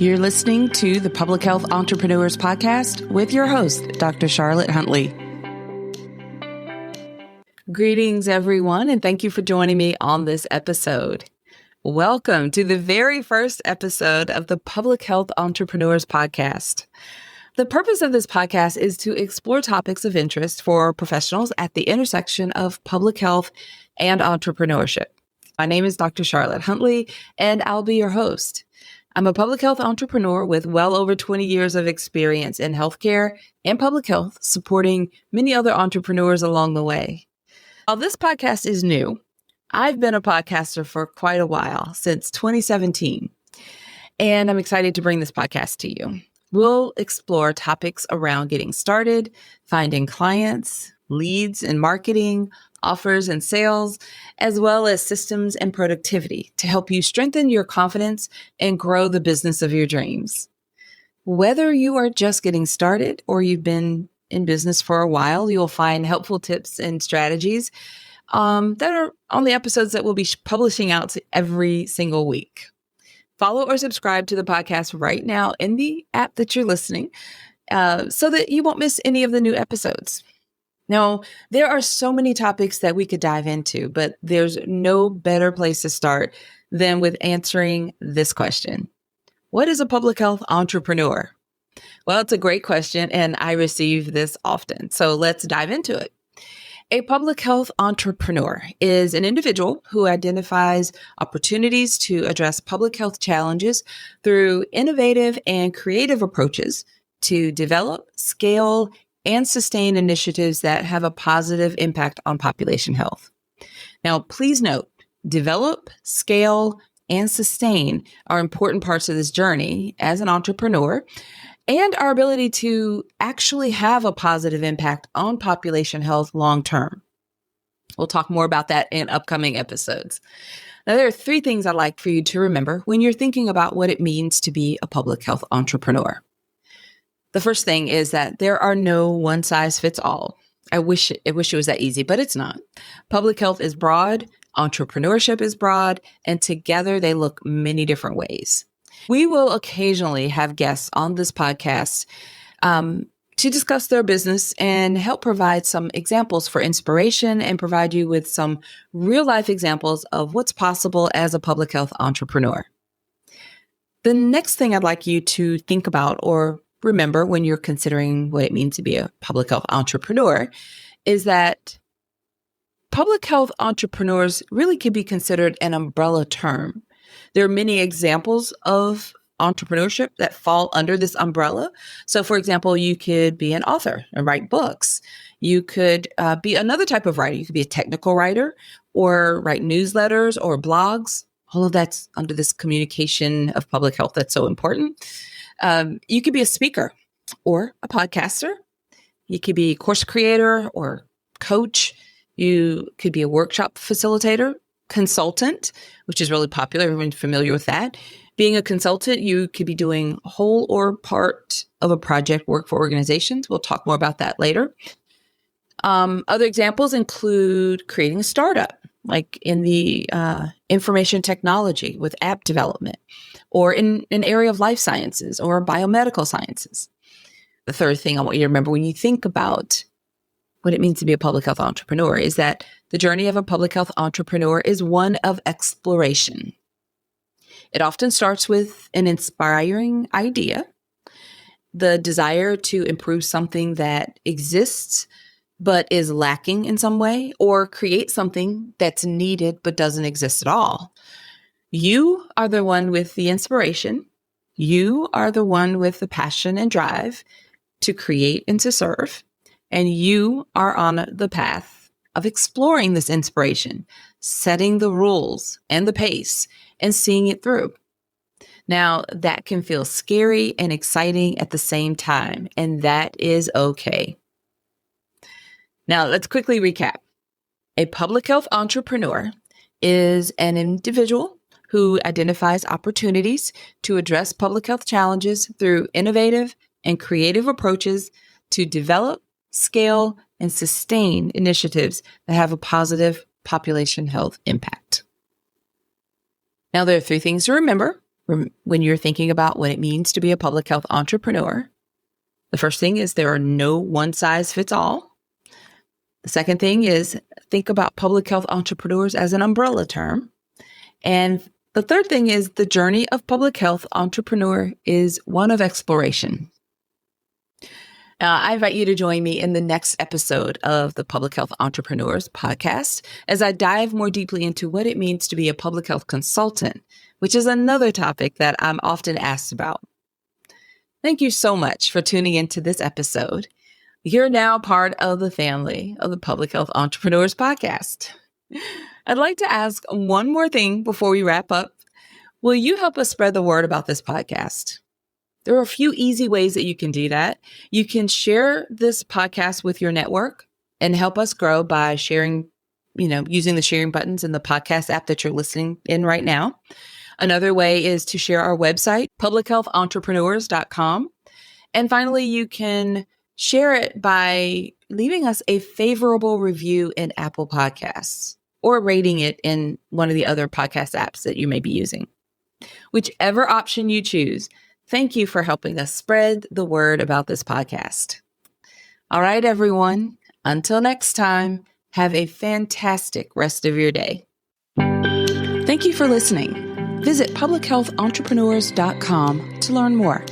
You're listening to the Public Health Entrepreneurs Podcast with your host, Dr. Charlotte Huntley. Greetings, everyone, and thank you for joining me on this episode. Welcome to the very first episode of the Public Health Entrepreneurs Podcast. The purpose of this podcast is to explore topics of interest for professionals at the intersection of public health and entrepreneurship. My name is Dr. Charlotte Huntley, and I'll be your host. I'm a public health entrepreneur with well over 20 years of experience in healthcare and public health, supporting many other entrepreneurs along the way. While this podcast is new, I've been a podcaster for quite a while, since 2017, and I'm excited to bring this podcast to you. We'll explore topics around getting started, finding clients, leads and marketing, offers and sales, as well as systems and productivity to help you strengthen your confidence and grow the business of your dreams. Whether you are just getting started or you've been in business for a while, you'll find helpful tips and strategies that are on the episodes that we'll be publishing out every single week. Follow or subscribe to the podcast right now in the app that you're listening so that you won't miss any of the new episodes. Now, there are so many topics that we could dive into, but there's no better place to start than with answering this question. What is a public health entrepreneur? Well, it's a great question, and I receive this often. So let's dive into it. A public health entrepreneur is an individual who identifies opportunities to address public health challenges through innovative and creative approaches to develop, scale, and sustain initiatives that have a positive impact on population health. Now, please note, develop, scale, and sustain are important parts of this journey as an entrepreneur and our ability to actually have a positive impact on population health long term. We'll talk more about that in upcoming episodes. Now, there are three things I'd like for you to remember when you're thinking about what it means to be a public health entrepreneur. The first thing is that there are no one size fits all. I wish it was that easy, but it's not. Public health is broad, entrepreneurship is broad, and together they look many different ways. We will occasionally have guests on this podcast to discuss their business and help provide some examples for inspiration and provide you with some real life examples of what's possible as a public health entrepreneur. The next thing I'd like you to think about or remember when you're considering what it means to be a public health entrepreneur is that public health entrepreneurs really could be considered an umbrella term. There are many examples of entrepreneurship that fall under this umbrella. So, for example, you could be an author and write books. You could be another type of writer. You could be a technical writer or write newsletters or blogs. All of that's under this communication of public health that's so important. You could be a speaker or a podcaster. You could be a course creator or coach. You could be a workshop facilitator, consultant, which is really popular. Everyone's familiar with that. Being a consultant, you could be doing whole or part of a project work for organizations. We'll talk more about that later. Other examples include creating a startup, like in the information technology with app development, or in an area of life sciences or biomedical sciences. The third thing I want you to remember when you think about what it means to be a public health entrepreneur is that the journey of a public health entrepreneur is one of exploration. It often starts with an inspiring idea, the desire to improve something that exists but is lacking in some way, or create something that's needed but doesn't exist at all. You are the one with the inspiration. You are the one with the passion and drive to create and to serve. And you are on the path of exploring this inspiration, setting the rules and the pace, and seeing it through. Now, that can feel scary and exciting at the same time, and that is okay. Now, let's quickly recap. A public health entrepreneur is an individual who identifies opportunities to address public health challenges through innovative and creative approaches to develop, scale, and sustain initiatives that have a positive population health impact. Now, there are three things to remember when you're thinking about what it means to be a public health entrepreneur, the first thing is there are no one size fits all. The second thing is think about public health entrepreneurs as an umbrella term. And the third thing is the journey of public health entrepreneur is one of exploration. I invite you to join me in the next episode of the Public Health Entrepreneurs podcast as I dive more deeply into what it means to be a public health consultant, which is another topic that I'm often asked about. Thank you so much for tuning into this episode. You're now part of the family of the Public Health Entrepreneurs podcast. I'd like to ask one more thing before we wrap up. Will you help us spread the word about this podcast? There are a few easy ways that you can do that. You can share this podcast with your network and help us grow by sharing, using the sharing buttons in the podcast app that you're listening in right now. Another way is to share our website, publichealthentrepreneurs.com. And finally, you can share it by leaving us a favorable review in Apple Podcasts or rating it in one of the other podcast apps that you may be using. Whichever option you choose, thank you for helping us spread the word about this podcast. All right, everyone. Until next time, have a fantastic rest of your day. Thank you for listening. Visit publichealthentrepreneurs.com to learn more.